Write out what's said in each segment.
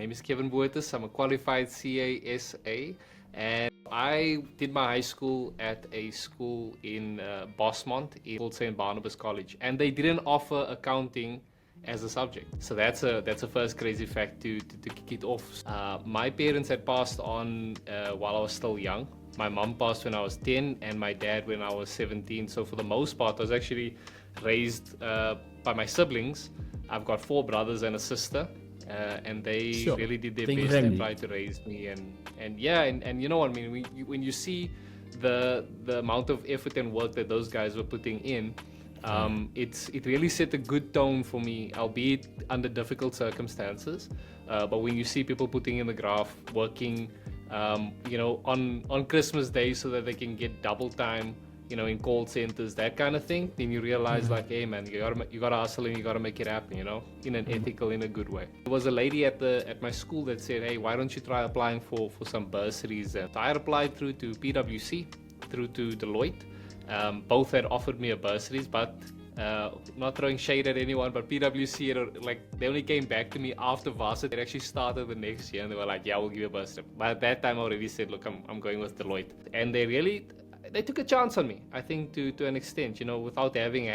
name is Kevin Boetus. I'm a qualified CASA, and I did my high school at a school in Bosmont, called St. Barnabas College, and they didn't offer accounting as a subject. So that's a first crazy fact to kick it off. My parents had passed on while I was still young. My mom passed when I was 10 and my dad when I was 17. So for the most part, I was actually raised by my siblings. I've got 4 brothers and a sister, and they really did their best and tried to raise me. And you know what I mean? When you see the amount of effort and work that those guys were putting in, it really set a good tone for me, albeit under difficult circumstances. But when you see people putting in the graft, working, on Christmas Day so that they can get double time, in call centers, that kind of thing, then you realize like, hey man, you gotta hustle and you gotta make it happen, in an ethical, in a good way. There was a lady at my school that said, hey, why don't you try applying for some bursaries? And I had applied through to PwC, through to Deloitte. Both had offered me a bursaries, but not throwing shade at anyone, but PwC they only came back to me after varsity. It actually started the next year, and they were like, yeah, we'll give you a bursary. But at that time I already said, look, I'm going with Deloitte. And they took a chance on me, I think, to an extent, without having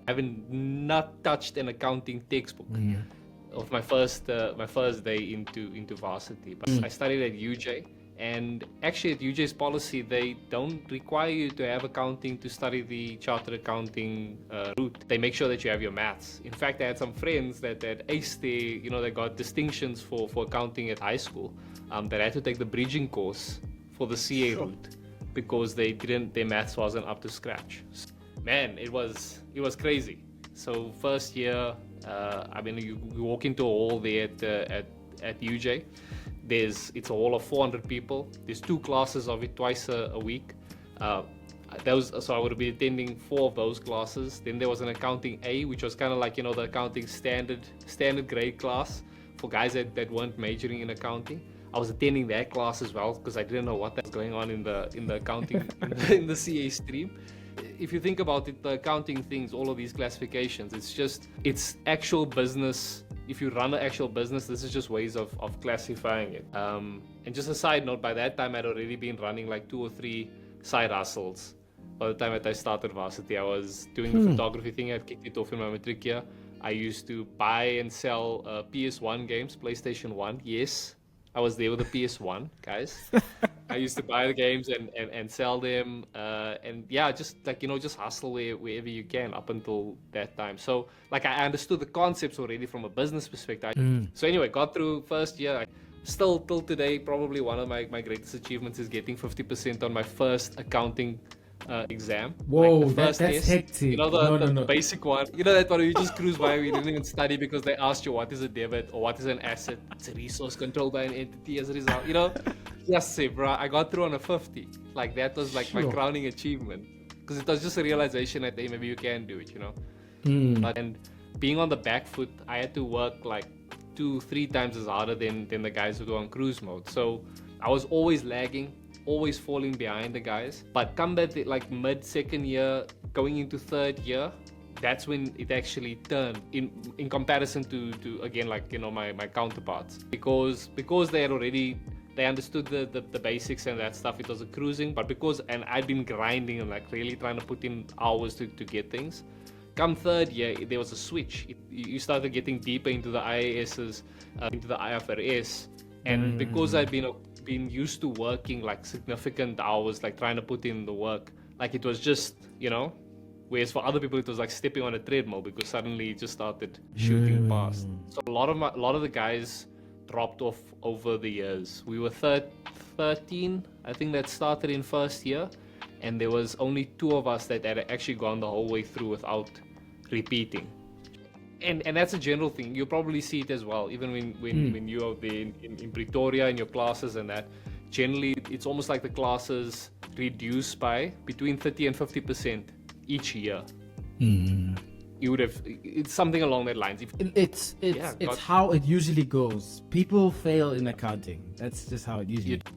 having not touched an accounting textbook of my first day into varsity. But I studied at UJ, and actually at UJ's policy, they don't require you to have accounting to study the chartered accounting route. They make sure that you have your maths. In fact, I had some friends that aced they got distinctions for accounting at high school, that had to take the bridging course for the CA route, because their maths wasn't up to scratch. Man, it was crazy. So first year, you walk into a hall there at UJ. It's a hall of 400 people. There's 2 classes of it twice a week. So I would be attending 4 of those classes. Then there was an accounting A, which was kind of like, the accounting standard grade class for guys that weren't majoring in accounting. I was attending that class as well because I didn't know what was going on in the accounting in the CA stream. If you think about it, the accounting things, all of these classifications, it's actual business. If you run an actual business, this is just ways of classifying it. And just a side note, by that time I'd already been running like 2 or 3 side hustles. By the time that I started varsity, I was doing the photography thing. I kicked it off in my matric year. I used to buy and sell PS1 games, PlayStation 1. Yes, I was there with the PS1, guys. I used to buy the games and sell them, just hustle wherever you can up until that time. So I understood the concepts already from a business perspective. So anyway, got through first year. Still till today, probably one of my greatest achievements is getting 50% on my first accounting exam. Whoa, the first that's test, hectic. The basic one. That one where you just cruise by, we didn't even study because they asked you what is a debit or what is an asset. It's a resource controlled by an entity as a result. Yes, say, bro, I got through on a 50. That was my crowning achievement, because it was just a realization that, hey, maybe you can do it, And being on the back foot, I had to work 2-3 times as harder than the guys who go on cruise mode. So I was always lagging, always falling behind the guys. But come back mid second year, going into third year, that's when it actually turned in comparison to again, my counterparts, because they understood the basics and that stuff. It was a cruising, but and I'd been grinding and really trying to put in hours to get things. Come third year, there was a switch. You started getting deeper into the IASs, into the IFRS, and because I'd been used to working significant hours, trying to put in the work, it was just, whereas for other people it was stepping on a treadmill, because suddenly it just started shooting past. So a lot of the guys dropped off over the years. We were 13, I think, that started in first year, and there was only 2 of us that had actually gone the whole way through without repeating. And that's a general thing. You'll probably see it as well, even when you're out there in Pretoria in your classes and that. Generally, it's almost like the classes reduce by between 30 and 50% each year. It's something along that lines. It's how it usually goes. People fail in accounting. That's just how it usually goes.